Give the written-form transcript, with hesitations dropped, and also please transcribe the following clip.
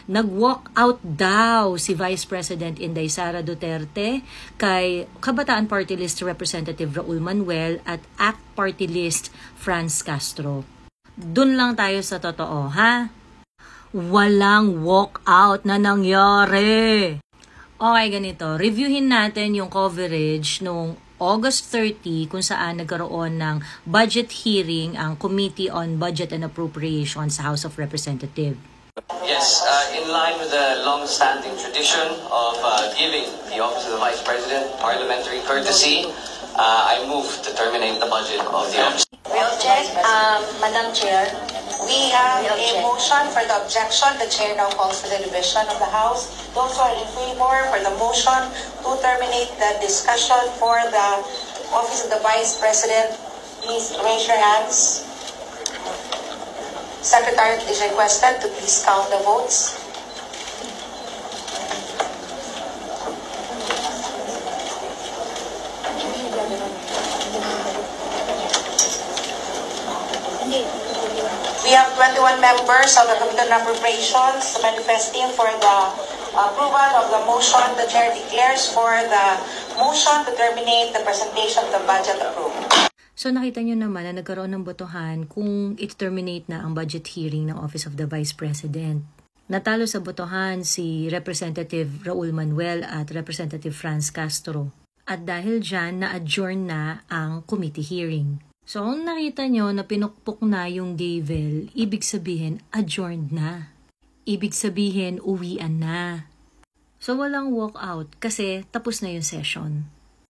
Nag-walk out daw si Vice President Inday Sara Duterte kay Kabataan Party List Representative Raul Manuel at ACT Party List Franz Castro. Dun lang tayo sa totoo, ha? Walang walk out na nangyari. Okay, ganito. Reviewin natin yung coverage nung August 30 kung saan nagkaroon ng budget hearing ang Committee on Budget and Appropriations sa House of Representatives. Yes, in line with the long-standing tradition of giving the Office of the Vice President parliamentary courtesy, I move to terminate the budget of the office. We object, Madam Chair. We have a motion for the objection. The Chair now calls for the division of the House. Those who are in favor for the motion to terminate the discussion for the Office of the Vice President, please raise your hands. Secretary is requested to please count the votes. We have 21 members of the Committee on Appropriations manifesting for the approval of the motion. The Chair declares for the motion to terminate the presentation of the budget approved. So nakita nyo naman na nagkaroon ng botohan kung i-terminate na ang budget hearing ng Office of the Vice President. Natalo sa botohan si Representative Raul Manuel at Representative Franz Castro. At dahil dyan, na-adjourn na ang committee hearing. So kung nakita nyo na pinukpok na yung gavel, ibig sabihin adjourned na. Ibig sabihin uwian na. So walang walk out kasi tapos na yung session.